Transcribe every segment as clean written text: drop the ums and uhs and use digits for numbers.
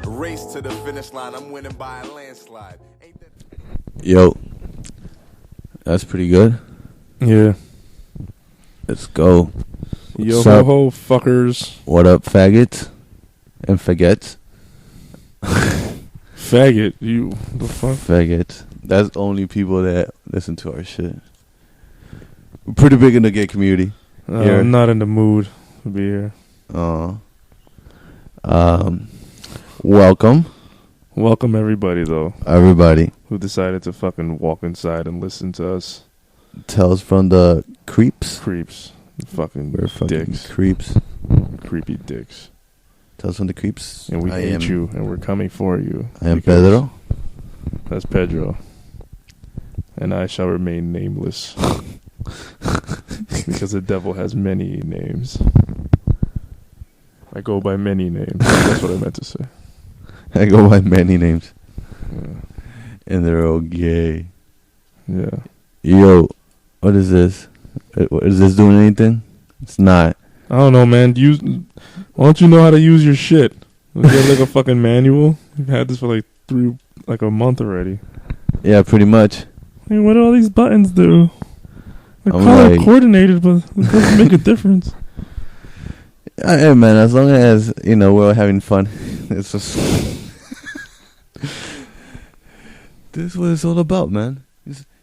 Race to the finish line, I'm winning by a landslide. Yo, that's pretty good. Yeah. Let's go. Yo What's ho up? ho fuckers. What up, faggots and faggots? Faggot. You the fuck? Faggots. That's only people that listen to our shit. We're pretty big in the gay community. Here. I'm not in the mood to be here. Welcome, Welcome everybody though everybody. who decided to fucking walk inside and listen to us. Tales from the creeps. Creeps. Fucking We're fucking dicks. creeps. Creepy dicks. Tales from the creeps. And we I hate am, you and we're coming for you. I am because Pedro. That's Pedro. And I shall remain nameless. Because the devil has many names. I go by many names. That's what I meant to say. I go by many names, Yeah. and they're all gay. Yeah. Yo, what is this? Is this doing anything? It's not. I don't know, man. Why don't you know how to use your shit? You have like a fucking manual. You've had this for like a month already. Yeah, pretty much. Hey, what do all these buttons do? They're I'm color like- coordinated, but it doesn't make a difference. Hey man, as long as we're all having fun, it's just this is what it's all about, man.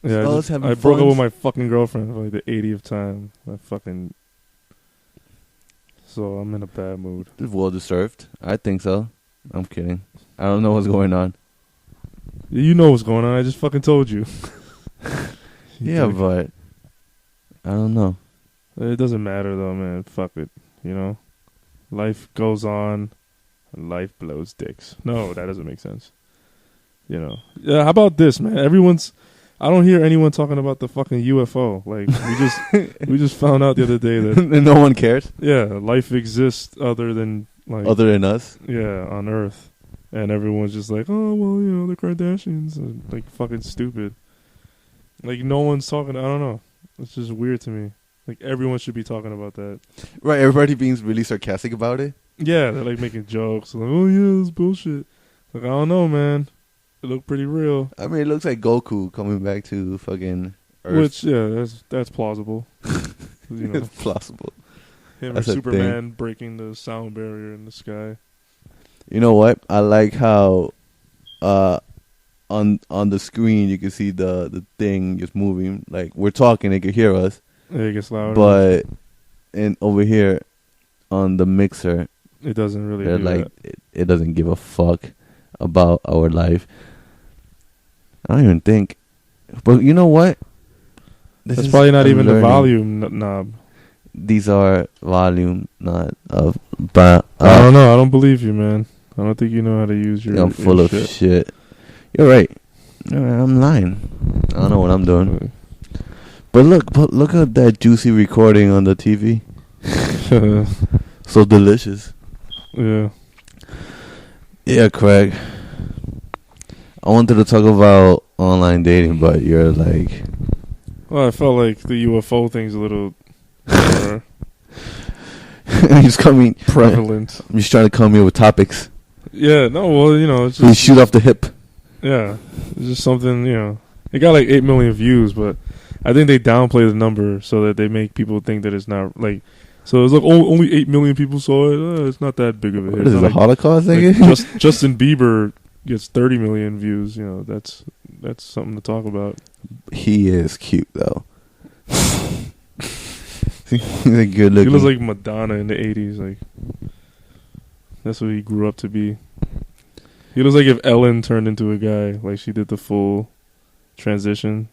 Yeah, Us having I broke up fun. with my fucking girlfriend for like the 80th time. So I'm in a bad mood. It's well deserved. I think so. I'm kidding. I don't know what's going on. You know what's going on. I just fucking told you. Yeah, but I don't know. It doesn't matter though, man. Fuck it. You know, life goes on, and life blows dicks. No, that doesn't make sense. You know. Yeah. How about this, man? I don't hear anyone talking about the fucking UFO. Like we just found out the other day that No one cares life exists other than other than us. on Earth, and everyone's just like, oh well, the Kardashians are like fucking stupid. Like no one's talking. I don't know. It's just weird to me. Like everyone should be talking about that. Right, everybody being really sarcastic about it. Yeah, they're like making jokes. Like, oh yeah, this bullshit. Like I don't know, man. It looked pretty real. I mean, it looks like Goku coming back to fucking Earth. Which that's plausible. It's plausible. Him That's or a Superman breaking the sound barrier in the sky. You know what? I like how on the screen you can see the thing just moving. Like we're talking, they can hear us, Yeah, it gets louder. but over here on the mixer, it doesn't really. they're Do like that. it doesn't give a fuck about our life. I don't even think. But you know what? That's probably not I'm even the learning. volume knob. These are volume, not of. But I don't know. I don't believe you, man. I don't think you know how to use your. I'm full your of shit. You're right. I'm lying. I don't know what I'm doing. But look at that juicy recording on the TV. So delicious. Yeah. Yeah, Craig. I wanted to talk about online dating, but you're like... Well, I felt like the UFO thing's a little more He's coming... prevalent. I'm just trying to come here with topics. Yeah, no, well, it's So you just... shoot off the hip. Yeah, it's just something, It got like 8 million views, but I think they downplay the number so that they make people think that it's not, like... So it's like only 8 million people saw it. It's not that big of a hit. What is It's it, not the Holocaust like thing? Justin Bieber gets 30 million views. That's something to talk about. He is cute, though. He's a good looking... He looks like Madonna in the 80s. Like that's what he grew up to be. He looks like if Ellen turned into a guy, like she did the full transition.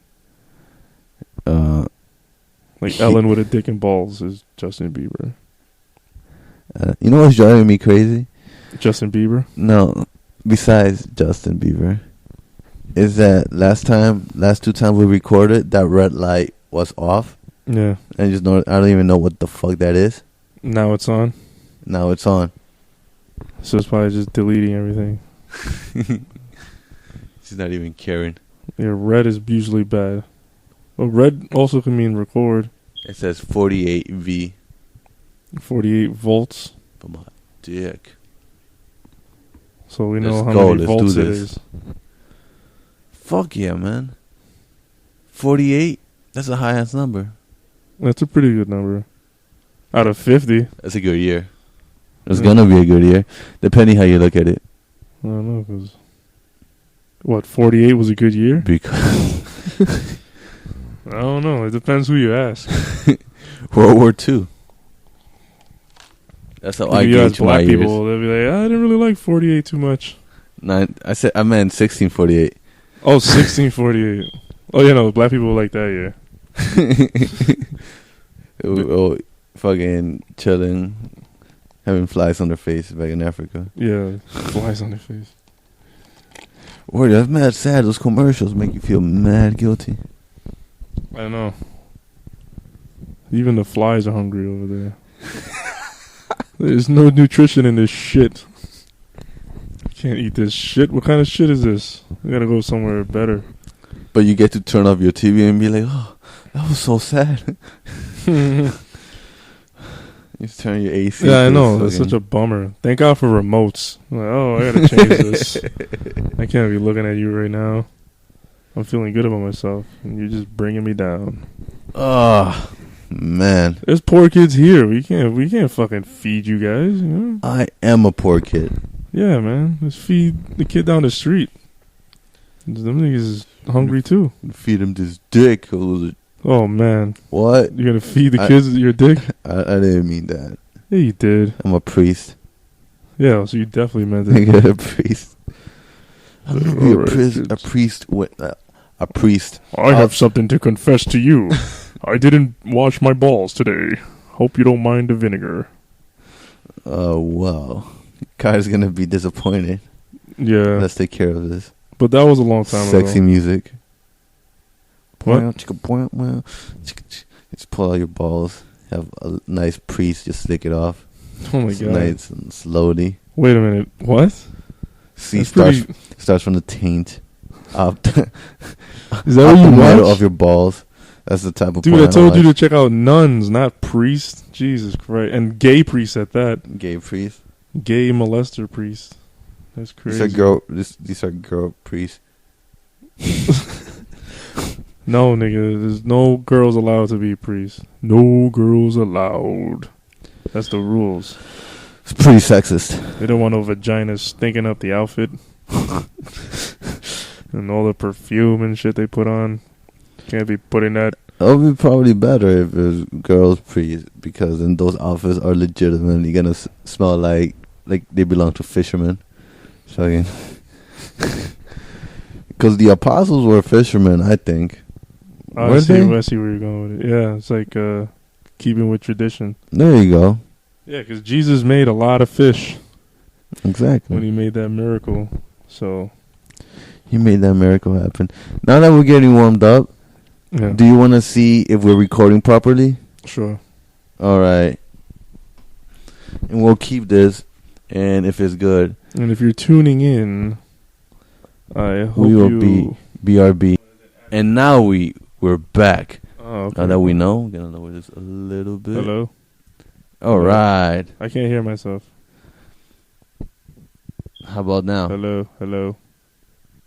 Like Ellen with a dick and balls is Justin Bieber. You know what's driving me crazy? Justin Bieber? No, besides Justin Bieber, is that last 2 times we recorded, that red light was off. Yeah. I don't even know what the fuck that is. Now it's on. Now it's on. So it's probably just deleting everything. She's not even caring. Yeah, red is usually bad. Well, red also can mean record. It says 48 V. 48 volts. For my dick. So we know Let's how go, many let's do volts it this. is. Fuck yeah, man. 48? That's the highest number. That's a pretty good number. Out of 50. That's a good year. It's Yeah. gonna be a good year, depending how you look at it. I don't know, because... What, 48 was a good year? Because I don't know. It depends who you ask. World War II. That's how I If you ask gauge my black years. people, they'll be like, I didn't really like 48 too much. I meant 1648. Oh, 1648. Oh, yeah, no, black people like that, yeah. Oh, fucking chilling, having flies on their face back in Africa. Yeah, flies on their face. Word, that's mad sad. Those commercials make you feel mad guilty. I know. Even the flies are hungry over there. There's no nutrition in this shit. Can't eat this shit. What kind of shit is this? We gotta go somewhere better. But you get to turn off your TV and be like, oh, that was so sad. You just turn your AC. Yeah, I know. That's such a bummer. Thank God for remotes. I'm like, oh, I gotta change this. I can't be looking at you right now. I'm feeling good about myself, and you're just bringing me down. Oh, man. There's poor kids here. We can't fucking feed you guys. You know? I am a poor kid. Yeah, man. Let's feed the kid down the street. Them niggas is hungry too. Feed him this dick. Oh man, What? you're gonna feed the kids your dick? I didn't mean that. Yeah, you did. I'm a priest. Yeah, so you definitely meant I it. get a priest. I'm gonna be Alright, a kids. priest with a priest. I have something to confess to you. I didn't wash my balls today. Hope you don't mind the vinegar. Oh wow, Kai's gonna be disappointed. Yeah, Let's take care of this. but that was a long time Sexy ago. music. What? Just pull out your balls. Have a nice priest just stick it off. Oh my It's god. nice and slowly. Wait a minute. What? See, That's starts pretty- starts from the taint up. Is that up what you the middle watch? of your balls. That's the type of Dude, porn I told you to watch. check out nuns, not priests. Jesus Christ. And gay priests at that. Gay priest. Gay molester priest. That's crazy. These are girl priests. No, nigga. There's no girls allowed to be priests. No girls allowed. That's the rules. It's pretty sexist. They don't want no vaginas stinking up the outfit. And all the perfume and shit they put on. Can't be putting that. It would be probably better if it was girls priests, because then those outfits are legitimately gonna smell like they belong to fishermen. So, because the apostles were fishermen, I think. I Were see, they? I see where you're going with it. Yeah, it's like keeping with tradition. There you go. Yeah, because Jesus made a lot of fish Exactly. when he made that miracle. So, He made that miracle happen. Now that we're getting warmed up, yeah. do you want to see if we're recording properly? Sure. All right. And we'll keep this, and if it's good, And if you're tuning in, I hope we will you... be BRB. And now we're back. Oh, okay. Now that we know, we're gonna lower this a little bit. Hello? All right. I can't hear myself. How about now? Hello? Hello?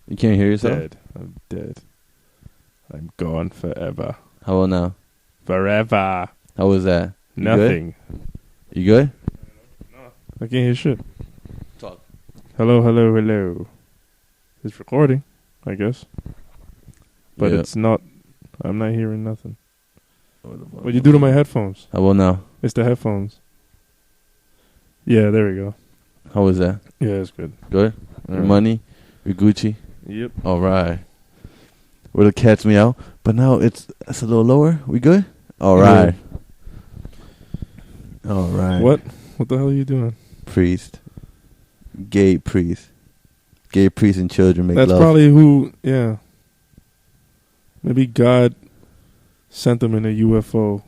You can't hear yourself? Dead. I'm dead. I'm gone forever. How about now? Forever. How was that? You Nothing. Good? You good? I can't hear shit. Talk. Hello, hello, hello. It's recording, I guess. But Yeah. it's not. I'm not hearing nothing. What you do to my headphones? How about now? It's the headphones. Yeah, there we go. How was that? Yeah, it's good. Good? Your Alright. money? Your Gucci? Yep. All right. Where the cat's meow. But now it's a little lower. We good? All Yeah. right. All right. What? What the hell are you doing? Priest. Gay priest. Gay priest and children make That's love. probably who. Yeah. Maybe God sent them in a UFO.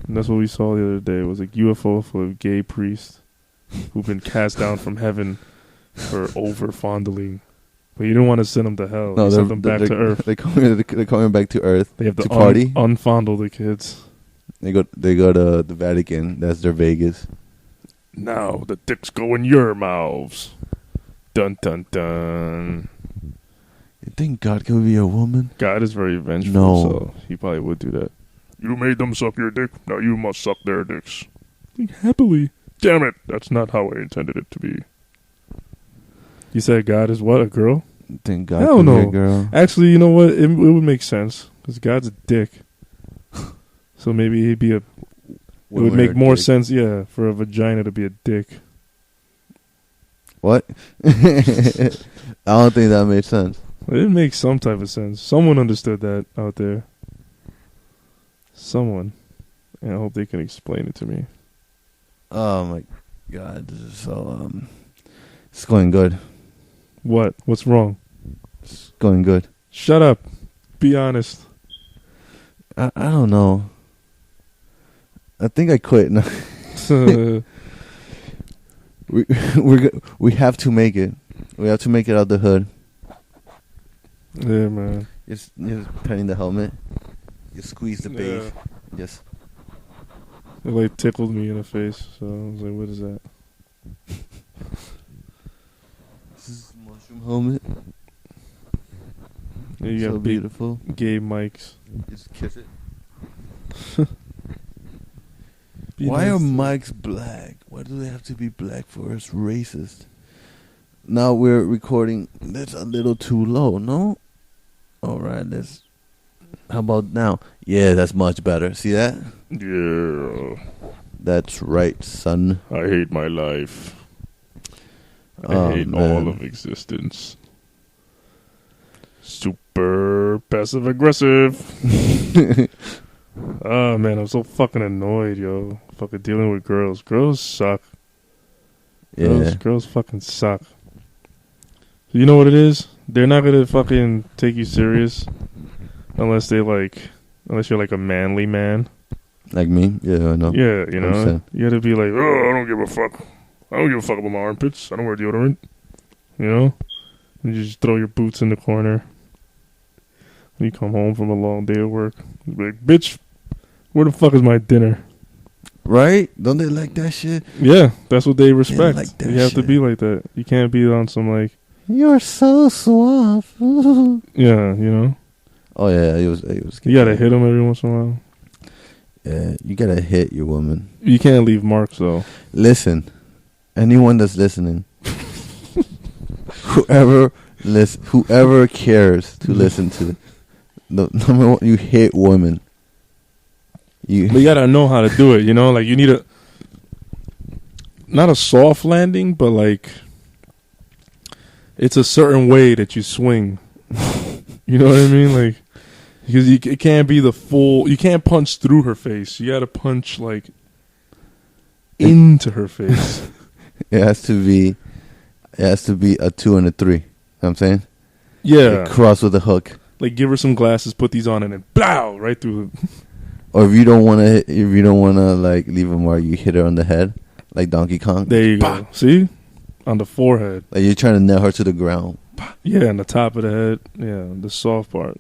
And that's what we saw the other day. It was a UFO full of gay priests who've been cast down from heaven for over fondling But you didn't want to send them to hell. No, you sent them back to Earth. They're coming back to Earth. They have to to party. unfondle the kids. They go to the Vatican. That's their Vegas. Now the dicks go in your mouths. Dun dun dun. You think God could be a woman? God is very vengeful, No. so he probably would do that. You made them suck your dick. Now you must suck their dicks. Happily. Damn it. That's not how I intended it to be. You said God is what? A girl? You think God Hell could no. be a girl? Actually, you know what? It would make sense. Because God's a dick. So maybe he'd be a... It would make more sense, yeah, for a vagina to be a dick. What? I don't think that made sense. It makes some type of sense. Someone understood that out there. Someone. And I hope they can explain it to me. Oh my God, this is so it's going good. What? What's wrong? It's going good. Shut up. Be honest. I don't know. I think I quit. We have to make it. We have to make it out the hood. Yeah, man. Just petting the helmet. You squeeze the base. Just It like tickled me in the face, so I was like, what is that? this is mushroom helmet. Yeah, you So got big beautiful. gay mics. Just kiss it. Be Why are nice. mics black? Why do they have to be black for us? Racist. Now we're recording. That's a little too low, no? All right, let's. How about now? Yeah, that's much better. See that? Yeah. That's right, son. I hate my life. I Oh, hate man. all of existence. Super passive aggressive. Oh man, I'm so fucking annoyed, yo. Fucking dealing with girls. Girls suck. Yeah. Girls fucking suck. You know what it is? They're not gonna fucking take you serious unless you're like a manly man. Like me? Yeah, I know. Yeah, you know. Understand. You gotta be like, oh, I don't give a fuck. I don't give a fuck about my armpits. I don't wear deodorant. You know? You just throw your boots in the corner. You come home from a long day of work. You be like, bitch, where the fuck is my dinner? Right? Don't they like that shit? Yeah, that's what they respect. like that you have to shit. be like that. You can't be on some like, You're so suave. yeah, you know. Oh yeah, it was. You gotta hit them every once in a while. Yeah, you gotta hit your woman. You can't leave marks though. Listen, anyone that's listening, whoever cares to listen to, the number one, you hit women. But you gotta know how to do it, you know? Like, you need not a soft landing, but like, it's a certain way that you swing. You know what I mean? Like, because it can't be the full, you can't punch through her face. You gotta punch, like, into her face. It has to be a 2 and a 3. You know what I'm saying? Yeah. Like cross with a hook. Like, give her some glasses, put these on, and then blow right through. Or if you don't wanna like leave a mark, you hit her on the head, like Donkey Kong. There you go. See? On the forehead. Like you're trying to nail her to the ground. Yeah, on the top of the head. Yeah, the soft part.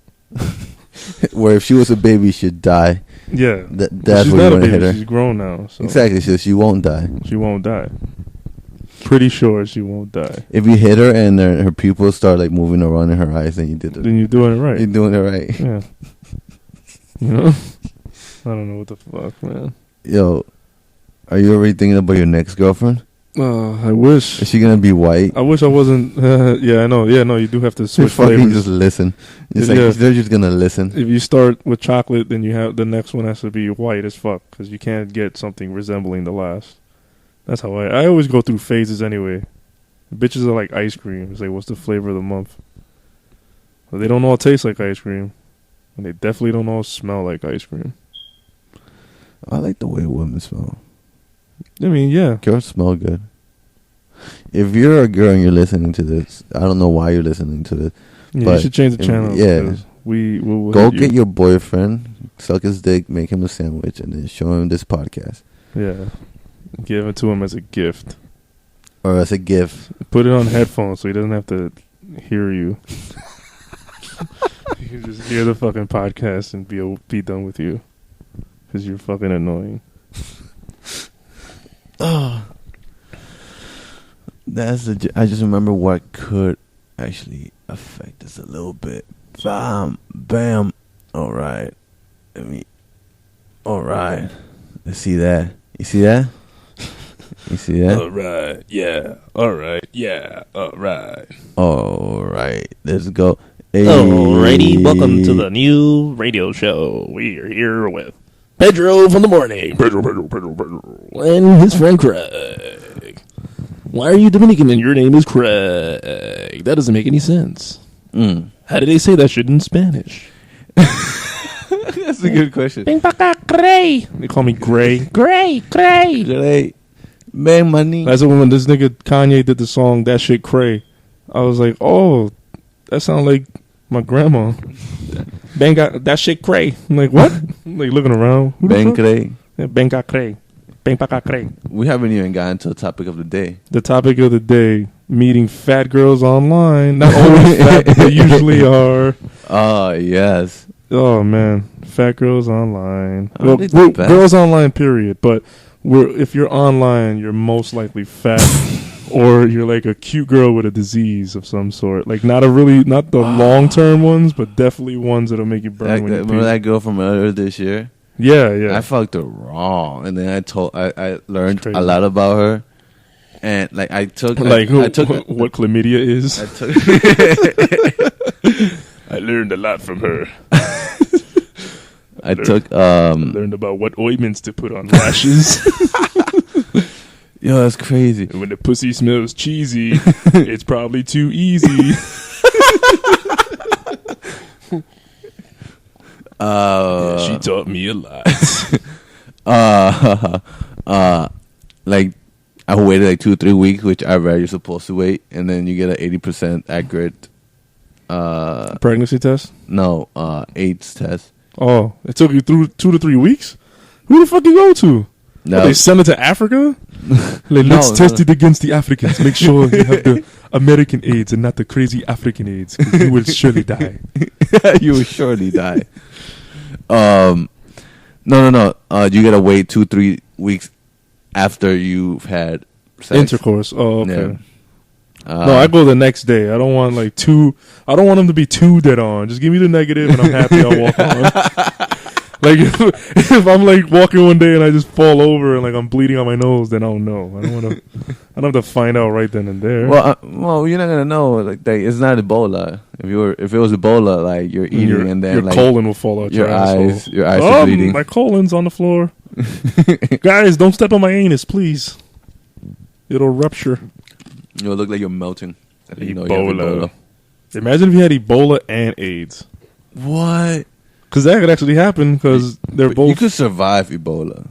Where if she was a baby, she'd die. Yeah. That's she's where you not a want to hit baby. her. She's grown now. So Exactly, so she won't die. she won't die. Pretty sure she won't die. If you hit her and her pupils start like moving around in her eyes, then you did it. Then you're doing it right. You're doing it right. Yeah. You know? I don't know what the fuck, man. Yo, are you already thinking about your next girlfriend? I wish. Is she gonna be white? I wish I wasn't. Yeah, I know. Yeah, no, you do have to So switch fucking flavors. just listen. It's Yeah. like they're just gonna listen. If you start with chocolate, then you have the next one has to be white as fuck because you can't get something resembling the last. That's how I always go through phases anyway. Bitches are like ice cream. It's like, what's the flavor of the month? But they don't all taste like ice cream, and they definitely don't all smell like ice cream. I like the way women smell. I mean, yeah. Girls smell good. If you're a girl and you're listening to this, I don't know why you're listening to this. Yeah, But you should change the channel. yeah. because we'll Go hit get you. your boyfriend, suck his dick, make him a sandwich, and then show him this podcast. Yeah. Give it to him as a gift. Or as a gift. Put it on headphones so he doesn't have to hear you. You can just hear the fucking podcast and be done with you. Because you're fucking annoying. Oh. I just remember what could actually affect us a little bit. Bam, bam. All right. All right. Let's see that. You see that? You see that? All right. Yeah. All right. Yeah. All right. All right. Let's go. Hey. Alrighty, welcome to the new radio show. We are here with Pedro from the morning. Pedro. And his friend Craig. Why are you Dominican and your name is Craig? That doesn't make any sense. How do they say that shit in Spanish? That's a good question. They call me Gray. Great. Man, money. That's when this nigga Kanye did the song That Shit Cray. I was like, oh, that sounds like my grandma. Bang got that shit cray. I'm like, what? I'm like looking around. Bang cray. Yeah, bang got cray. Bang got cray. We haven't even gotten to the topic of the day. The topic of the day: meeting fat girls online. Not always fat, but they usually are. Oh yes. Oh man, fat girls online. Oh, Well, girls online. Period. But if you're online, you're most likely fat. Or you're like a cute girl with a disease of some sort. Like not the long-term ones, but definitely ones that'll make you burn when you remember that girl from earlier this year? Yeah. I fucked her wrong. And then I learned a lot about her. And like I took what chlamydia is. I learned a lot from her. I learned about what ointments to put on lashes. Yo, that's crazy. And when the pussy smells cheesy, it's probably too easy. She taught me a lot. Like I waited like 2-3 weeks, which I read you're supposed to wait, and then you get an 80% accurate pregnancy test. No, AIDS test. Oh, it took you through 2 to 3 weeks. Who the fuck you go to? No. They send it to Africa? Like, let's test it against the Africans. Make sure you have the American AIDS and not the crazy African AIDS, because you will surely die. You will surely die. No. You gotta wait 2-3 weeks after you've had sex. Intercourse. Oh, okay. Yeah. No, I go the next day. I don't want like two. I don't want them to be too dead on. Just give me the negative, and I'm happy. I'll walk on. Like if I'm like walking one day and I just fall over and like I'm bleeding on my nose, then I'll know. I don't have to find out right then and there. Well, you're not gonna know. Like it's not Ebola. If it was Ebola, like you're eating and then your like, colon will fall out. Your eyes are bleeding. My colon's on the floor. Guys, don't step on my anus, please. It'll rupture. You'll look like you're melting. Ebola. Imagine if you had Ebola and AIDS. What? Because that could actually happen. Because they're both. You could survive Ebola.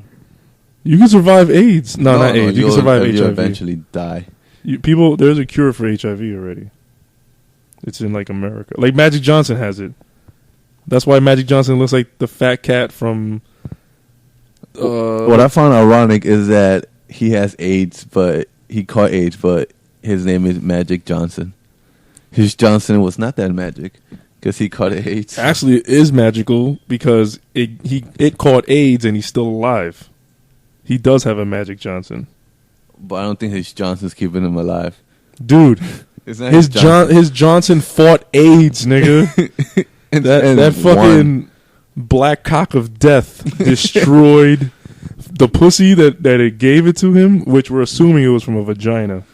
You can survive AIDS. No, not AIDS. You can survive HIV. You'll eventually die. There's a cure for HIV already. It's in like America. Like Magic Johnson has it. That's why Magic Johnson looks like the fat cat from. What I found ironic is that he has AIDS, but he caught AIDS, but his name is Magic Johnson. His Johnson was not that magic because he caught AIDS. Actually, it is magical because it caught AIDS and he's still alive. He does have a Magic Johnson, but I don't think his Johnson's keeping him alive, dude. His Johnson fought AIDS, nigga. that fucking black cock of death destroyed the pussy that it gave it to him, which we're assuming it was from a vagina.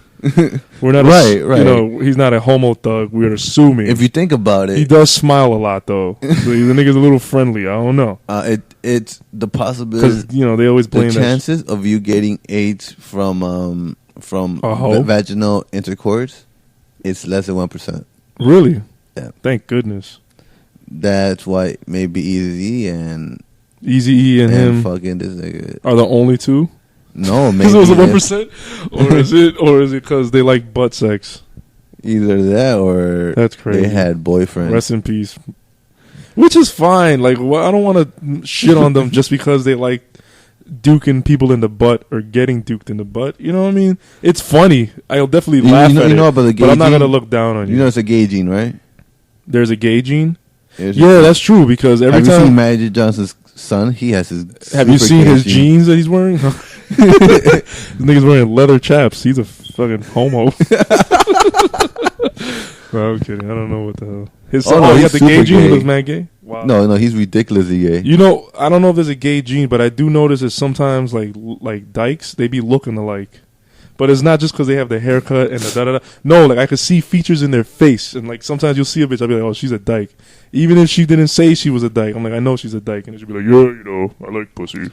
We're not right. You know, he's not a homo thug. We're assuming. If you think about it, he does smile a lot though. So the nigga's a little friendly. I don't know. It's the possibility because they always blame the chances of you getting AIDS from vaginal intercourse. It's less than 1%. Really? Yeah. Thank goodness. That's why maybe Eazy-E and him fucking this nigga are the only two. No, maybe because it was 1%, or is it because they like butt sex? Either that or that's crazy. They had boyfriends. Rest in peace. Which is fine. Like, I don't want to shit on them just because they like duking people in the butt or getting duked in the butt. You know what I mean? It's funny. I'll definitely laugh you at know it, about the gay but I'm not gene? gonna look down on you. You know it's a gay gene, right? There's a gay gene. There's Yeah, a- that's true because every Have you seen time. Magic Johnson's son? He has his. Have you super seen gay his gene. jeans that he's wearing? This nigga's wearing leather chaps. He's a fucking homo. No, I'm kidding. I don't know what the hell. His Oh, no, he he's got the gay super gene. He gay. looks mad gay. Wow. No, he's ridiculously gay. You know, I don't know if there's a gay gene, but I do notice that sometimes, like dykes, they be looking alike. But it's not just because they have the haircut and the da-da-da. No, like, I could see features in their face. And, like, sometimes you'll see a bitch, I'll be like, oh, she's a dyke. Even if she didn't say she was a dyke, I'm like, I know she's a dyke. And she'll be like, yeah, you know, I like pussy.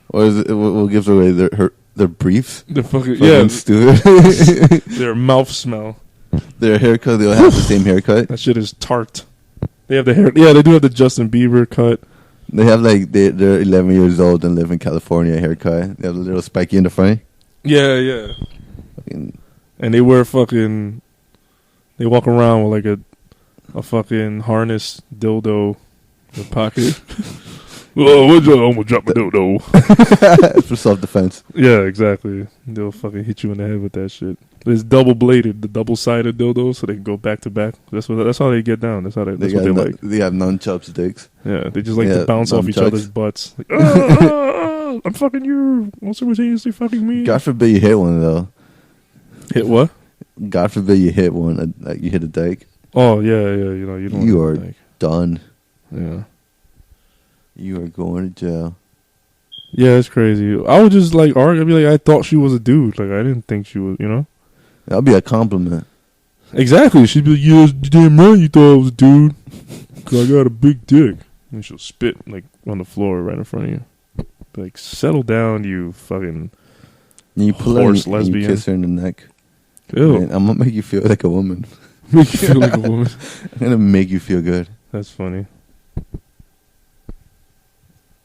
Or is it what gives away their briefs? The fucking, Fucking yeah, stupid. their mouth smell. Their haircut, they'll have the same haircut. That shit is tart. They have the hair. Yeah, they do have the Justin Bieber cut. They have like they're 11 years old and live in California haircut. They have a little spiky in the front. Yeah. Fucking- And they wear fucking. They walk around with like a fucking harness dildo in the pocket. Oh, I'm gonna drop my dildo. for self-defense. Yeah, exactly. They'll fucking hit you in the head with that shit. It's double bladed, the double sided dildo, so they can go back to back. That's how they get down. That's what they like. They have nunchuck sticks. Yeah, they just like Yeah, to bounce off each nunchucks. other's butts. Like, I'm fucking you. I'm simultaneously fucking me. God forbid you hit one though. Hit what? God forbid you hit one. Like you hit a dyke. Oh yeah. You know you don't. You are like, done. yeah. You are going to jail. Yeah, it's crazy. I would just like argue. I'd be like, I thought she was a dude. Like I didn't think she was. You know. That'll be a compliment. Exactly. She'd be like, yeah, you damn right you thought I was a dude. Because I got a big dick. And she'll spit, like, on the floor right in front of you. Be like, settle down, you fucking... And you pull her Horse and you lesbian. kiss her in the neck. Ew. Man, I'm gonna make you feel like a woman. Make you feel like a woman. I'm gonna make you feel good. That's funny.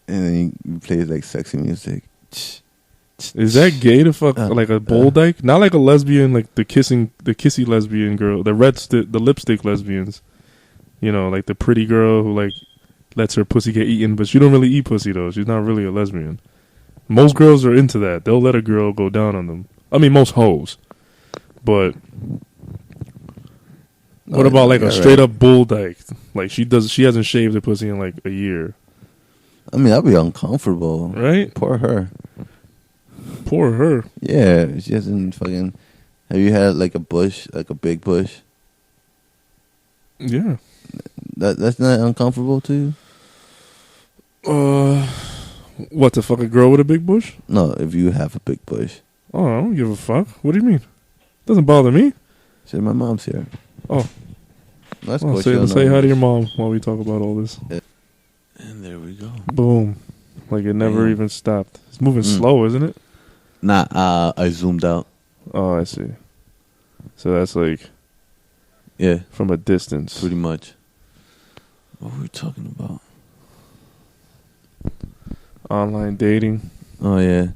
And then you play like sexy music. Is that gay to fuck like a bull uh. dyke? Not like a lesbian, like the kissy lesbian girl, the the lipstick lesbians. You know, like the pretty girl who like lets her pussy get eaten, but she don't really eat pussy though. She's not really a lesbian. Most girls are into that. They'll let a girl go down on them. I mean, most hoes. But what about like a straight up bull dyke? Like she hasn't shaved her pussy in like a year. I mean, that'd be uncomfortable. Right? Poor her. Poor her. Yeah, she hasn't fucking. Have you had like a bush, like a big bush? Yeah. That's not uncomfortable to you? What, to fuck a girl with a big bush? No, if you have a big bush. Oh, I don't give a fuck. What do you mean? Doesn't bother me. Shit, my mom's here. Oh. That's Well, cool. say hi to your mom while we talk about all this. And there we go. Boom. Like it never Damn. even stopped. It's moving Mm. slow, isn't it? Nah, I zoomed out. Oh, I see. So that's like Yeah, from a distance. pretty much. What were we talking about? Online dating. Oh yeah.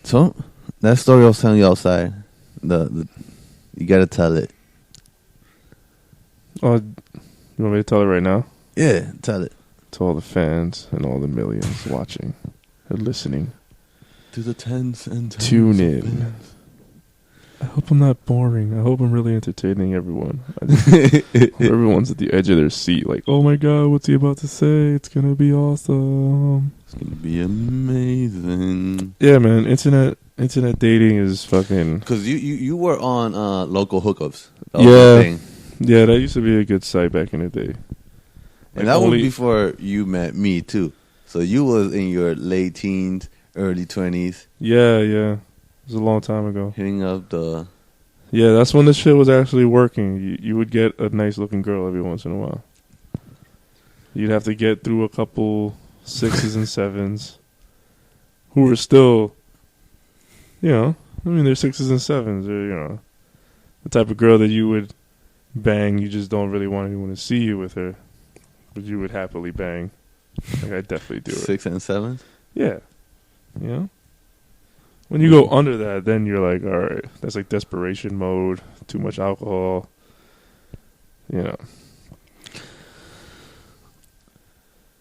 So that story I was telling you outside. The you gotta tell it. Oh, you want me to tell it right now? Yeah, tell it. To all the fans and all the millions watching and listening. To the tens and tens. Tune in. I hope I'm not boring. I hope I'm really entertaining everyone. Everyone's at the edge of their seat like, oh my god, what's he about to say? It's going to be awesome. It's gonna be amazing. Yeah, man. Internet dating is fucking... Cause you were on local hookups. That Yeah. was the thing. Yeah, that used to be a good site back in the day. And that was before you met me too. So you was in your late teens, early 20s, Yeah. It was a long time ago. hitting up the. Yeah, that's when this shit was actually working. You would get a nice looking girl every once in a while. You'd have to get through a couple 6s and 7s who were still, they're 6s and 7s. They're, the type of girl that you would bang. You just don't really want anyone to see you with her. But you would happily bang. Like, I definitely do it. 6 and 7? Yeah. When you go under that, then you're like, all right, that's like desperation mode, too much alcohol.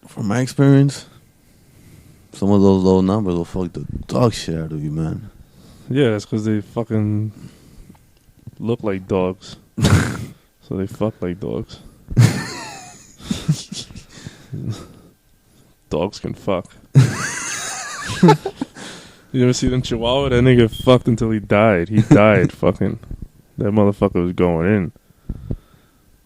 From my experience, Some of those low numbers will fuck the dog shit out of you, man. Yeah, that's because they fucking look like dogs. So they fuck like dogs. Dogs can fuck. You ever see them Chihuahua? That nigga fucked until he died. He died fucking. That motherfucker was going in.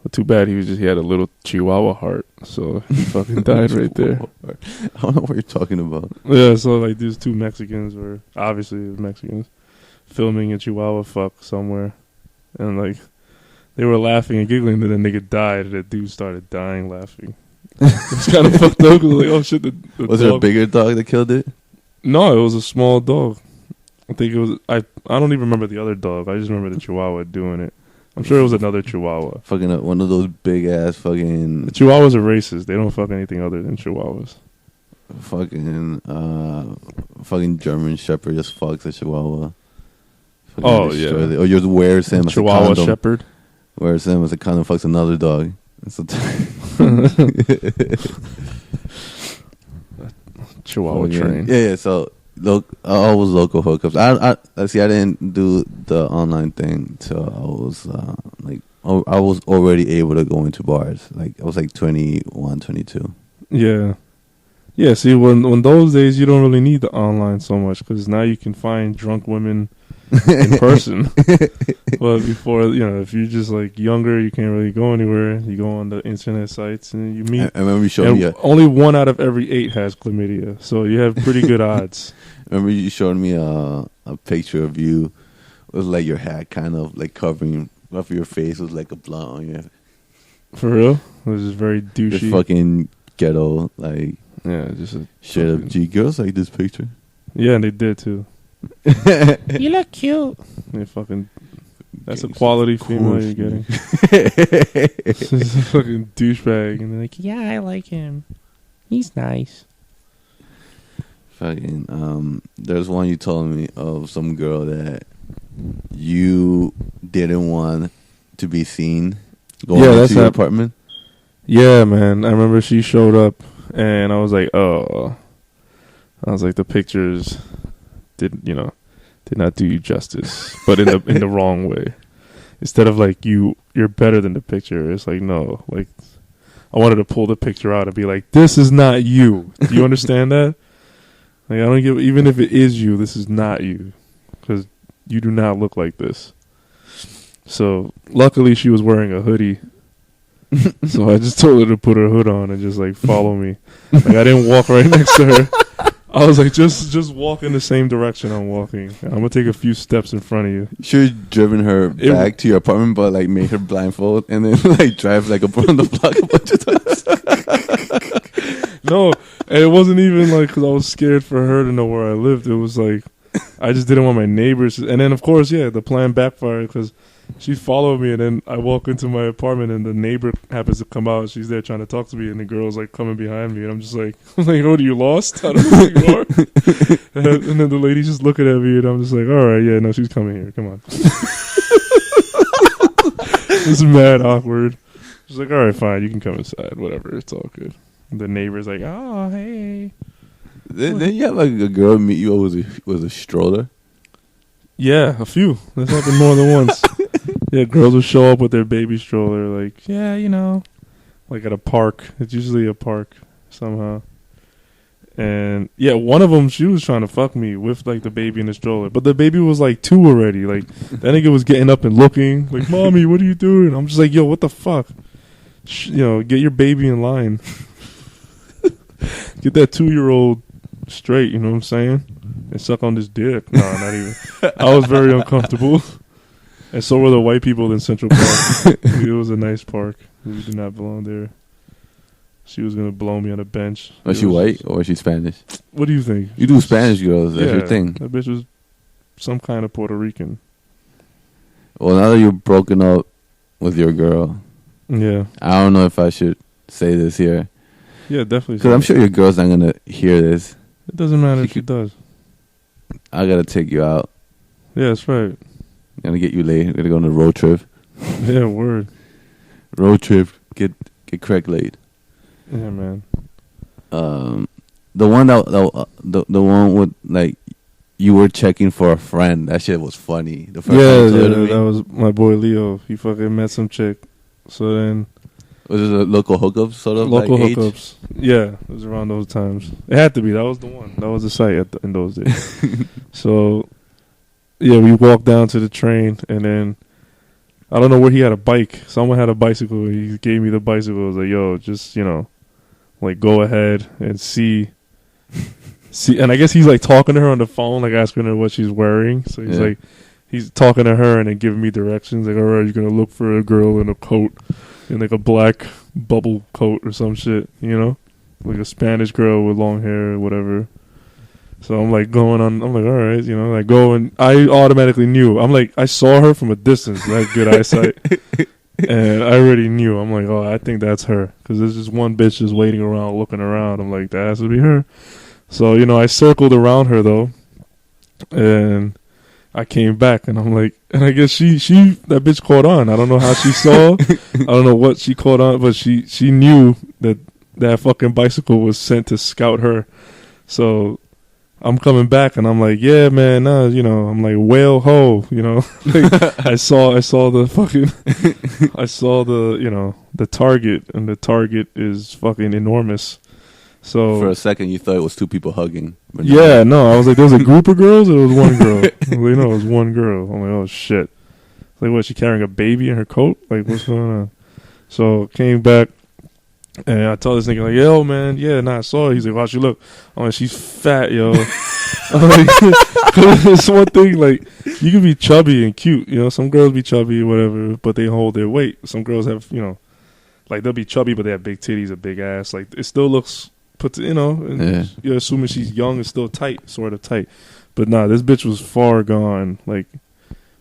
But too bad he had a little Chihuahua heart. So he fucking died right there. I don't know what you're talking about. Yeah, so like these two Mexicans were obviously Mexicans filming a Chihuahua fuck somewhere. And like they were laughing and giggling, then the nigga died and the dude started dying laughing. It's kind of fucked up. Like, oh shit, the Was dog. there a bigger dog that killed it? No, it was a small dog. I think it was. I don't even remember the other dog. I just remember the Chihuahua doing it. I'm sure it was another Chihuahua. Fucking one of those big ass fucking The Chihuahuas are racist. They don't fuck anything other than Chihuahuas. fucking German Shepherd just fucks a Chihuahua. Fucking Oh, destroys yeah. it. Or just wears him as a Chihuahua condom. Shepherd. Wears him as a condom, fucks another dog. It's a Chihuahua fucking- train. Yeah. So always local hookups. I see. I didn't do the online thing till I was I was already able to go into bars. Like I was like 21, 22. Yeah. Yeah, see, when those days, you don't really need the online so much because now you can find drunk women in person. But before, if you're just like younger, you can't really go anywhere. You go on the internet sites and you meet. I remember you showed me. Only 1 out of every 8 has chlamydia, so you have pretty good odds. Remember you showed me a picture of you. It was like your hat kind of like covering off your face. It was like a blunt on your For real? It was just very your douchey. fucking ghetto like Yeah, just a shit up. fucking- Gee, girls like this picture. Yeah, and they did too. You look cute. They fucking. That's a Gangsta, quality of female course, you're getting. man. She's a fucking douchebag, and they're like, Yeah, I like him. He's nice. Fucking there's one you told me of some girl that you didn't want to be seen going Yeah, into that's your hap- apartment. yeah, man. I remember she showed up, and I was like, oh. I was like, the pictures did not do you justice, but in the wrong way. Instead of like you're better than the picture, it's like no, like I wanted to pull the picture out and be like, this is not you. Do you understand that? Like I don't give, even if it is you, this is not you, because you do not look like this. So luckily she was wearing a hoodie, so I just told her to put her hood on and just like follow me. Like I didn't walk right next to her. I was like, just walk in the same direction I'm walking. I'm gonna take a few steps in front of you. You should have driven her back to your apartment, but like made her blindfold and then like drive like around the block a bunch of times. No, and it wasn't even like because I was scared for her to know where I lived. It was like I just didn't want my neighbors. And then of course, yeah, the plan backfired because she followed me, and then I walk into my apartment, and the neighbor happens to come out. She's there trying to talk to me, and the girl's like coming behind me, and I'm just like, oh, you lost? I don't know who you are. And then the lady's just looking at me, and I'm just like, all right, yeah, no, she's coming here. Come on. It's mad awkward. She's like, all right, fine, you can come inside. Whatever, it's all good. And the neighbor's like, oh, hey. Then you have like a girl meet you with a stroller. Yeah, a few. That's happened more than once. Yeah, girls will show up with their baby stroller, like, yeah, like at a park. It's usually a park somehow. And yeah, one of them, she was trying to fuck me with like the baby in the stroller, but the baby was like 2 already. Like that nigga was getting up and looking, like, mommy, what are you doing? I'm just like, yo, what the fuck? Get your baby in line. Get that 2-year-old straight. You know what I'm saying? And suck on this dick. No, not even. I was very uncomfortable. And so were the white people in Central Park. It was a nice park. We did not belong there. She was going to blow me on a bench. Was she white or was she Spanish? What do you think? You do Spanish girls. That's your thing. That bitch was some kind of Puerto Rican. Well, now that you're broken up with your girl, Yeah. I don't know if I should say this here. Yeah, definitely. Because I'm sure your girl's not going to hear this. It doesn't matter if she does. I got to take you out. Yeah, that's right. Going to get you laid. Going to go on a road trip. Yeah, word. Road trip. Get Craig laid. Yeah, man. The one the one with like you were checking for a friend. That shit was funny. The first time you told it to me. that was my boy Leo. He fucking met some chick. So then Was it a local hookup sort of local like hookups. Yeah, it was around those times. It had to be. That was the one. That was the site in those days. So yeah, we walked down to the train, and then I don't know where he had a bike. Someone had a bicycle. He gave me the bicycle. I was like, yo, just, like go ahead and see. And I guess he's like talking to her on the phone, like asking her what she's wearing. So he's like, he's talking to her and then giving me directions. Like, all right, you're going to look for a girl in a coat, in like a black bubble coat or some shit, like a Spanish girl with long hair or whatever. So I'm like going on, I'm like, all right, like go, and I automatically knew. I'm like, I saw her from a distance, I had good eyesight. And I already knew. I'm like, oh, I think that's her. Because there's just one bitch just waiting around, looking around. I'm like, that has to be her. So, I circled around her, though. And I came back, and I'm like, and I guess that bitch caught on. I don't know how she saw. I don't know what she caught on, but she knew that fucking bicycle was sent to scout her. So I'm coming back, and I'm like, yeah, man, I'm like, whale ho, like, I saw the fucking, I saw the target, and the target is fucking enormous. So For a second, you thought it was two people hugging. Yeah, no, I was like, there was a group of girls, or it was one girl? I was like, no, it was one girl. I'm like, oh shit. Like, what? She carrying a baby in her coat? Like, what's going on? So came back. And I told this nigga, like, yo, man, I saw her. He's like, wow, she look. I'm like, she's fat, yo. I'm like, it's one thing, like, you can be chubby and cute, some girls be chubby or whatever, but they hold their weight. Some girls have, like, they'll be chubby, but they have big titties, a big ass. Like, it still looks, and you're assuming she's young and still tight, sort of tight. But nah, this bitch was far gone. Like,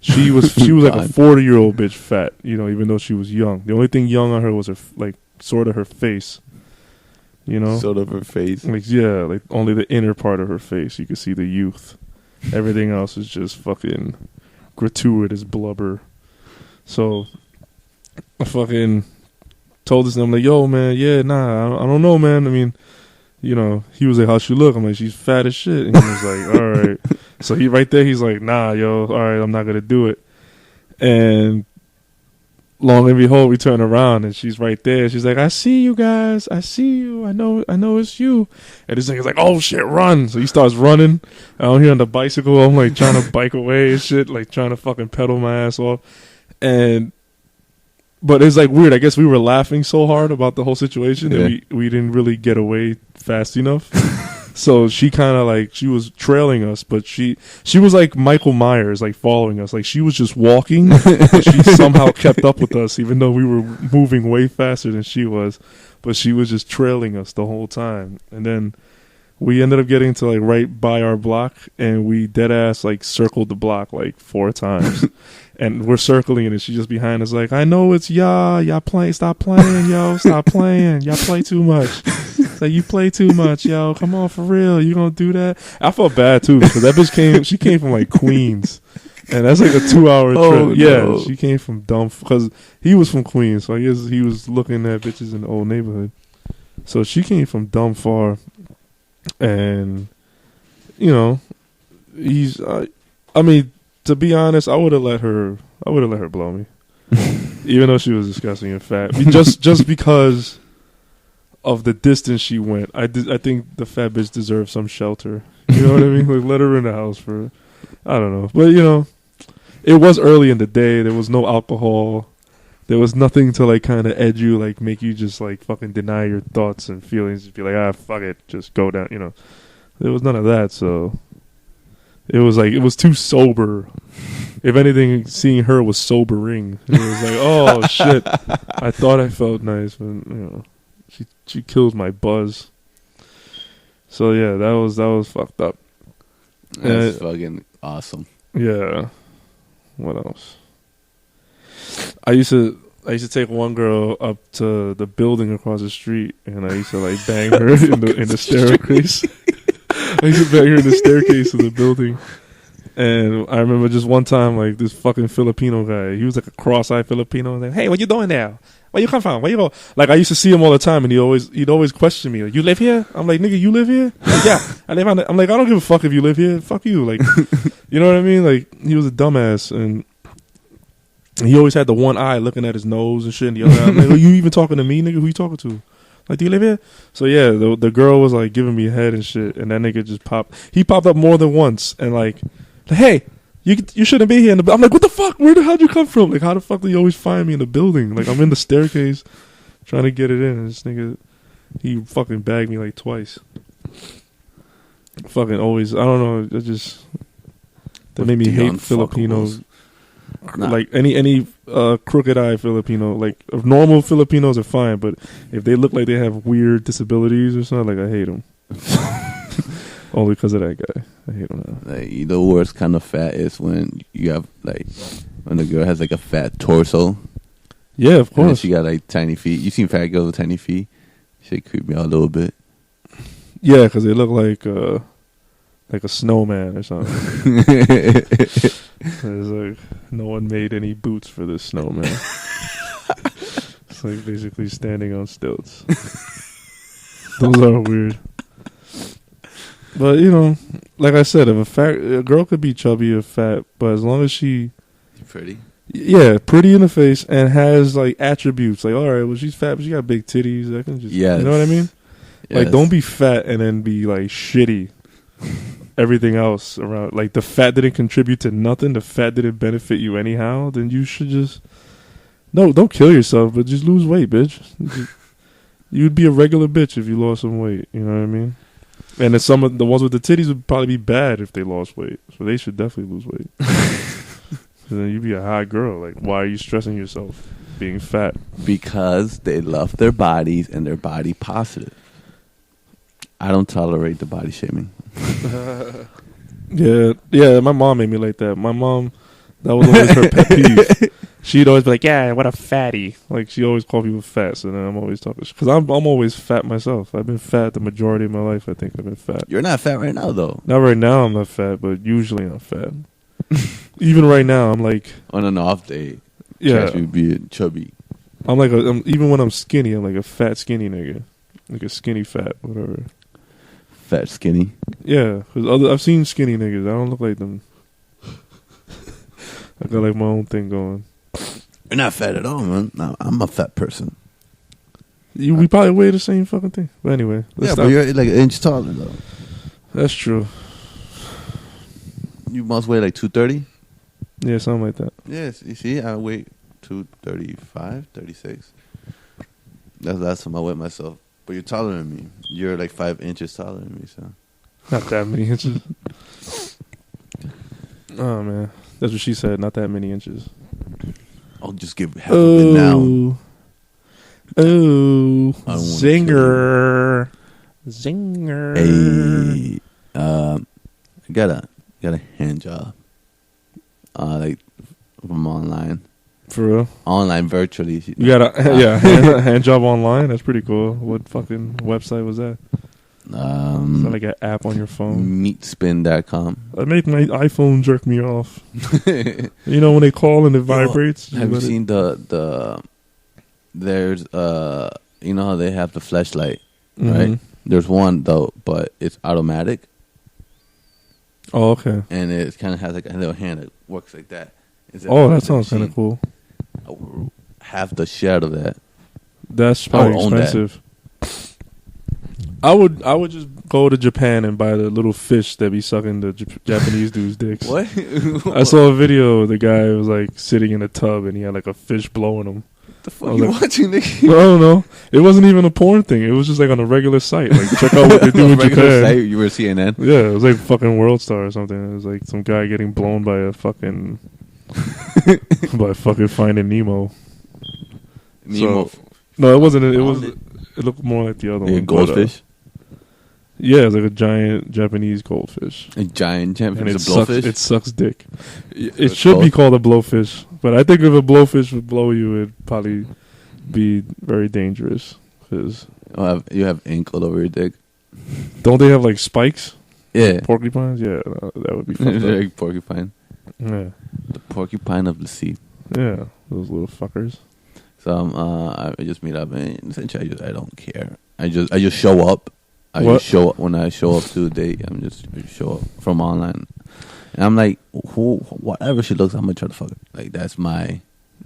she was like a 40-year-old bitch fat, even though she was young. The only thing young on her was her, like, sort of her face, Sort of her face. like, yeah, like only the inner part of her face you could see the youth. Everything else is just fucking gratuitous blubber. So I fucking told this, and I'm like, yo, man, I don't know, man. I mean, he was like, how she look? I'm like, she's fat as shit. And he was like, all right. So he's like, nah, yo, all right, I'm not gonna do it. And long and behold, we turn around and she's right there. She's like, I see you guys. I see you. I know it's you. And this nigga's like, oh shit, run. So he starts running. Out here on the bicycle. I'm like trying to bike away and shit, like trying to fucking pedal my ass off. But it's like weird. I guess we were laughing so hard about the whole situation that we didn't really get away fast enough. So she kind of like, she was trailing us, but she was like Michael Myers, like following us. Like she was just walking, but she somehow kept up with us, even though we were moving way faster than she was. But she was just trailing us the whole time. And then we ended up getting to like right by our block, and we dead ass like circled the block like 4 times. And we're circling it, and she's just behind us like, I know it's y'all playing, stop playing, yo, stop playing, y'all play too much. It's like, you play too much, yo, come on, for real, you gonna do that? I felt bad too, because that bitch she came from like Queens, and that's like a 2-hour trip. Yeah, no. She came from because he was from Queens, so I guess he was looking at bitches in the old neighborhood. So she came from dumb far, and he's, I mean, to be honest, I would have let her blow me, even though she was disgusting and fat. Just because of the distance she went, I think the fat bitch deserves some shelter. You know what I mean? Like, let her in the house for, I don't know. But it was early in the day. There was no alcohol. There was nothing to like kind of edge you, like make you just like fucking deny your thoughts and feelings. Just be like, fuck it, just go down. There was none of that. So. It was like, it was too sober. If anything, seeing her was sobering. It was like, oh shit, I thought I felt nice, but she kills my buzz. So yeah, that was fucked up. That's fucking awesome. Yeah. What else? I used to take one girl up to the building across the street, and I used to like bang her in the staircase. I used to bang her in the staircase of the building. And I remember just one time, like, this fucking Filipino guy, he was like a cross-eyed Filipino. And like, hey, what you doing there? Where you come from? Where you go? Like, I used to see him all the time, and he'd always question me. Like, you live here? I'm like, nigga, you live here? Like, yeah, I live on. I'm like, I don't give a fuck if you live here. Fuck you. Like, you know what I mean? Like, he was a dumbass, and he always had the one eye looking at his nose and shit. And the other eye, I'm like, are you even talking to me, nigga? Who you talking to? Like, do you live here? So yeah, the girl was like giving me head and shit, and that nigga just popped. He popped up more than once, and like, hey, you shouldn't be here. I'm like, what the fuck? How'd you come from? Like, how the fuck do you always find me in the building? Like, I'm in the staircase trying to get it in, and this nigga, he fucking bagged me like twice. Fucking always, I don't know. That made me hate Filipinos. Nah. Like any crooked eye Filipino, like normal Filipinos are fine, but if they look like they have weird disabilities or something, like I hate them. Only because of that guy, I hate him now. Like, the worst kind of fat is when you have like when the girl has like a fat torso. Yeah, of And then course. she got like tiny feet. You seen fat girls with tiny feet? Shit creep me out a little bit. Yeah, because they look like a snowman or something. It's like no one made any boots for this snowman. It's like basically standing on stilts. Those are weird. But you know, like I said, if a girl could be chubby or fat, but as long as she, Pretty. yeah, pretty in the face and has like attributes, like all right, well she's fat, but she got big titties. I can just, you know what I mean? Like, Yes. don't be fat and then be like shitty. Everything else around, like the fat didn't contribute to nothing. The fat didn't benefit you anyhow. Then you should just don't kill yourself, but just lose weight, bitch. You'd be a regular bitch if you lost some weight. You know what I mean? And then some of the ones with the titties would probably be bad if they lost weight. So they should definitely lose weight. So then you'd be a hot girl. Like, why are you stressing yourself being fat? Because they love their bodies and they're body positive. I don't tolerate the body shaming. Yeah, my mom made me like that. My mom, that was always her pet peeve. She'd always be like, yeah, what a fatty. Like, she always called people fat, so then I'm always talking shit. Because I'm always fat myself. I've been fat the majority of my life, I think I've been fat. You're not fat right now, though. Not right now I'm not fat, but usually I'm fat. Even right now, I'm like, On an off day, yeah, catch me being chubby. I'm like, even when I'm skinny, I'm like a fat skinny nigga. Like a skinny fat, whatever. Fat, skinny. Yeah, because I've seen skinny niggas. I don't look like them. I got like my own thing going. You're not fat at all, man. No, I'm a fat person. We probably weigh the same fucking thing. But anyway, let's Yeah, stop. but you're like an inch taller, though. That's true. You must weigh like 230? Yeah, something like that. Yes, you see, I weigh 235, 36. That's the last time I weighed myself. But you're taller than me. You're like 5 inches taller than me, so. Not that many inches. Oh man, that's what she said. Not that many inches. I'll just give half of it now. Oh, I don't wanna zinger, zinger. Hey, I got a hand job. Like from online, For real? online virtually. You got a hand job online. That's pretty cool. What fucking website was that? Is that like an app on your phone? Meatspin.com. I make my iPhone jerk me off. You know when they call and it vibrates. Have you seen there's you know how they have the flashlight, right? Mhm. There's one though, but it's automatic Oh, okay. and it kind of has like a little hand that works like that. Oh, that sounds kind of cool. cool. Have the shit out of that. That's I probably would own that. expensive. I would just go to Japan and buy the little fish that be sucking the Japanese dude's dicks. What? I saw a video. The guy was like sitting in a tub and he had like a fish blowing him. the fuck I was you like- watching? I don't know. It wasn't even a porn thing. It was just like on a regular site. Like check out what they do in Japan. Site, you were CNN. Yeah, it was like fucking World Star or something. It was like some guy getting blown by a fucking by fucking Finding Nemo. Nemo. No, it wasn't. It Found was. it. It looked more like the other Like a one. but, goldfish. yeah, it's like a giant Japanese goldfish. A giant champ. And It's it a sucks. blowfish. It sucks dick. It it's should be both? called a blowfish, but I think if a blowfish would blow you, it'd probably be very dangerous. Because You have ink all over your dick. don't they have like spikes? Yeah. Porcupines? Yeah, that would be fucked up. Like porcupine. Yeah. The porcupine of the sea. Yeah, those little fuckers. So I just meet up and essentially I don't care. I just show up. What? When I show up to the date. I show up from online, and I'm like, whatever she looks, I'm gonna try to fuck her. Like that's my.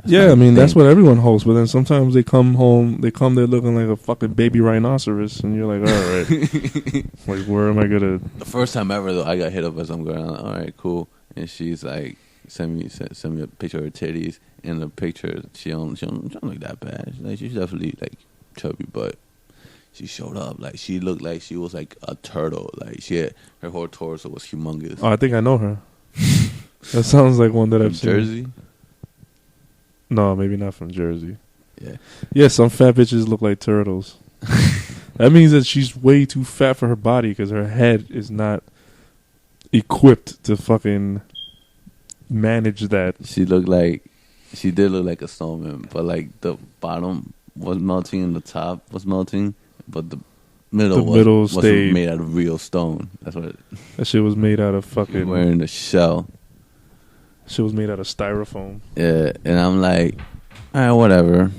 Yeah, I mean that's what everyone hopes. But then sometimes they come home, there looking like a fucking baby rhinoceros, and you're like, all right, like where am I gonna? The first time ever though, I got hit up by some girl. I'm like, all right, cool, and she's like, send me a picture of her titties. In the picture, she don't look that bad. She's definitely like chubby, but she showed up like she looked like she was like a turtle. Like her whole torso was humongous. Oh, I think I know her. That sounds like one that I've seen. Jersey? No, maybe not from Jersey. Yeah. Yeah, some fat bitches look like turtles. That means that she's way too fat for her body because her head is not equipped to fucking manage that. She did look like a snowman, but like the bottom was melting and the top was melting, but the middle was made out of real stone. That's what that shit was made out of fucking wearing the shell. Shit was made out of styrofoam. Yeah, and I'm like, all right, whatever.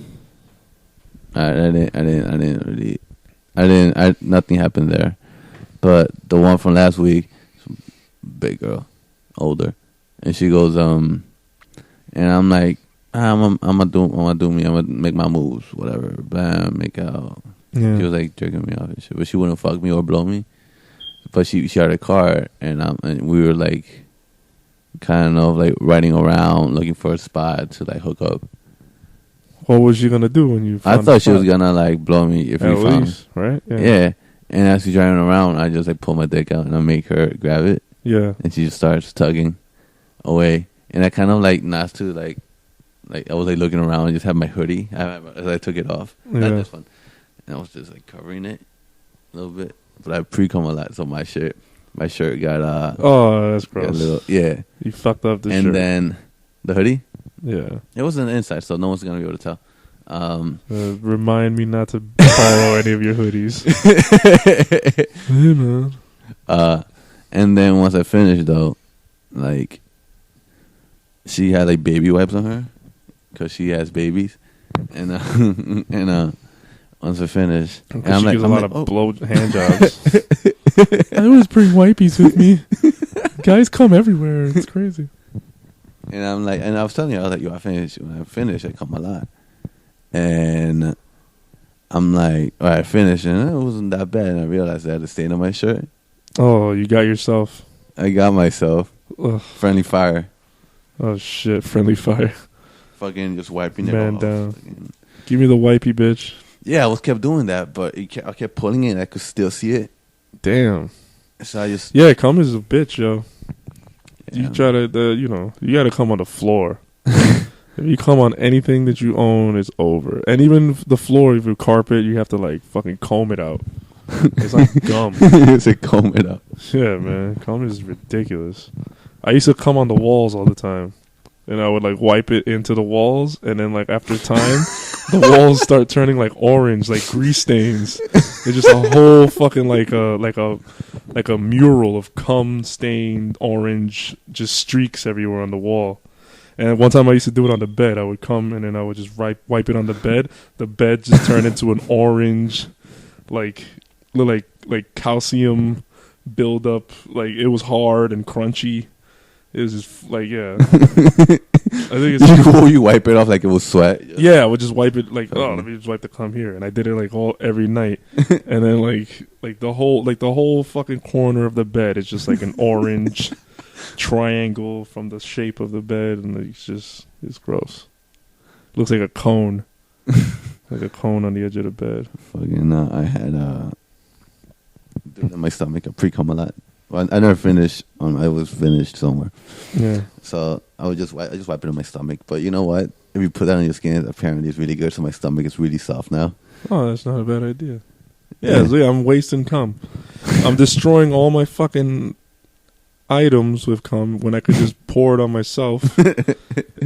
Nothing happened there. But the one from last week, big girl, older, and she goes, and I'm like, I'm gonna do me. I'm gonna make my moves, whatever. Bam, make out. Yeah. She was like jerking me off and shit, but she wouldn't fuck me or blow me. But she had a car, and we were like, kind of like riding around looking for a spot to like hook up. What was she gonna do when you? I thought she was gonna like blow me if we found, right? Yeah. And as she's driving around, I just like pull my dick out and I make her grab it. Yeah. And she just starts tugging away, and I kind of like not to like I was like looking around and just had my hoodie as I took it off. Yeah. Not this one. And I was just like covering it a little bit, but I pre-cum a lot, so my shirt got oh, that's gross. Yeah. You fucked up the shirt. And then the hoodie. Yeah. It wasn't inside, so no one's gonna be able to tell. Remind me not to borrow any of your hoodies. Hey, man. And then once I finished, though, like, she had like baby wipes on her because she has babies, and once I finished, and I'm like, a lot of blow hand jobs. I always bring wipies with me. Guys come everywhere. It's crazy. And I'm like, and I was telling you, I was like, yo, when I finish, I come a lot. And I'm like, all right, I finished, and it wasn't that bad. And I realized I had a stain on my shirt. Oh, you got yourself. I got myself. Ugh. Friendly fire. Oh, shit. Friendly fire. Fucking just wiping it Man off. down. Fucking. Give me the wipey, bitch. Yeah, I kept doing that, but I kept pulling it, and I could still see it. Damn. So I just... Yeah, cum is a bitch, yo. Yeah. You try to, you got to come on the floor. If you come on anything that you own, it's over. And even the floor, if you carpet, you have to like fucking comb it out. It's like gum. It's like comb it out. Yeah, man. Cum is ridiculous. I used to come on the walls all the time. And I would like wipe it into the walls, and then like after time, the walls start turning like orange, like grease stains. It's just a whole fucking like a mural of cum stained orange, just streaks everywhere on the wall. And one time I used to do it on the bed. I would come and then I would just wipe it on the bed. The bed just turned into an orange, like calcium buildup. Like it was hard and crunchy. It was just like, yeah. I think it's you wipe it off like it was sweat. Yeah, I would just wipe it like, oh, let me just wipe the cum here, and I did it like every night, and then like the whole fucking corner of the bed is just like an orange triangle from the shape of the bed, and it's gross. Looks like a cone, like a cone on the edge of the bed. Fucking, I had my stomach. I pre-cum a lot. Well, I never finished. I was finished somewhere. Yeah. So I just wipe it on my stomach. But you know what? If you put that on your skin, apparently it's really good. So my stomach is really soft now. Oh, that's not a bad idea. Yeah, so I'm wasting cum. I'm destroying all my fucking items with cum when I could just pour it on myself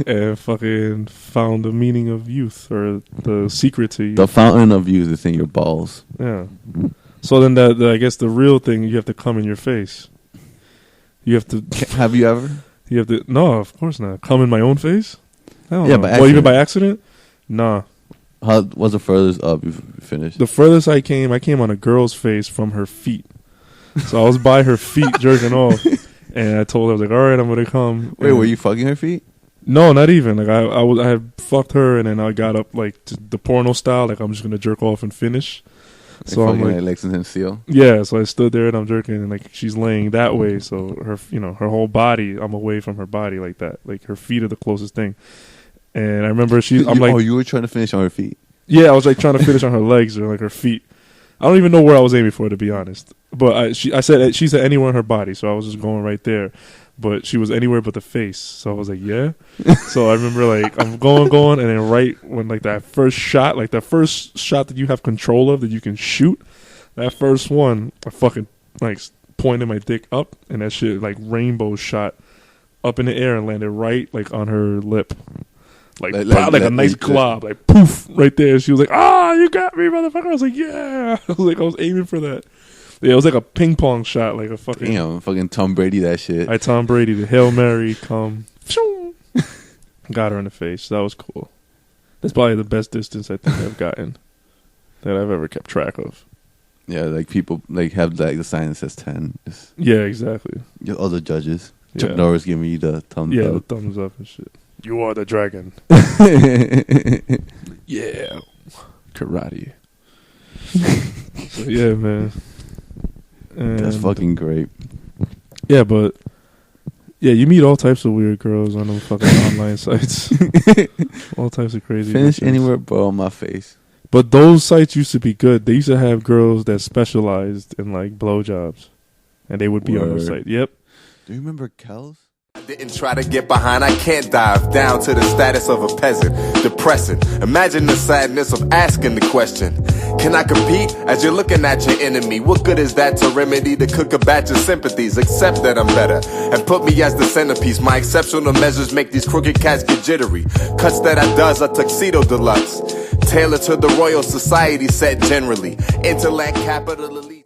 and fucking found the meaning of youth or the secret to youth. The fountain of youth is in your balls. Yeah. So then I guess the real thing, you have to cum in your face. You have to. Have you ever? You have to. No, of course not. Come in my own face. Hell Yeah, no. by Well, even accident. by accident. Nah. How was the furthest up you finished? The furthest I came on a girl's face from her feet. So I was by her feet jerking off, and I told her, I was like, all right, I'm gonna come. Wait, And- were you fucking her feet? No, not even. Like I had fucked her, and then I got up like to the porno style. Like I'm just gonna jerk off and finish. So I'm fucking like, Lexington Steel. yeah. So I stood there and I'm jerking, and like she's laying that way, so her, her whole body, I'm away from her body like that. Like her feet are the closest thing. And I remember I'm like, oh, you were trying to finish on her feet. yeah, I was like trying to finish on her legs or like her feet. I don't even know where I was aiming for, to be honest. But she said anywhere in her body, so I was just going right there. But she was anywhere but the face, so I was like, yeah. So I remember like I'm going, and then right when like that first shot that you have control of that you can shoot, that first one, I fucking like pointed my dick up, and that shit like rainbow shot up in the air and landed right like on her lip. Like a nice glob, like poof, right there. She was like, "Ah, you got me, motherfucker!" I was like, "Yeah." I was aiming for that. Yeah, it was like a ping pong shot, like a fucking. Damn, fucking Tom Brady that shit. I Tom Brady, the Hail Mary, come, got her in the face. That was cool. That's probably the best distance I think I've gotten that I've ever kept track of. Yeah, like people like have like the sign that says 10. Just, Yeah, exactly. all the judges. Chuck Yeah. Norris giving you the thumbs Yeah, the up. thumbs up and shit. You are the dragon. Yeah, karate. So, yeah, man. That's And- fucking great. Yeah, but yeah, you meet all types of weird girls on them fucking online sites. All types of crazy. Finish bitches. anywhere but on my face. But those sites used to be good. They used to have girls that specialized in like blowjobs, and they would be on the Word. site. Yep. Do you remember Kells? Didn't try to get behind, I can't dive down to the status of a peasant. Depressing. Imagine the sadness of asking the question. Can I compete? As you're looking at your enemy, what good is that to remedy to cook a batch of sympathies? Accept that I'm better and put me as the centerpiece. My exceptional measures make these crooked cats get jittery. Cuts that I does a tuxedo deluxe. Tailored to the Royal Society set generally. Intellect capital elite.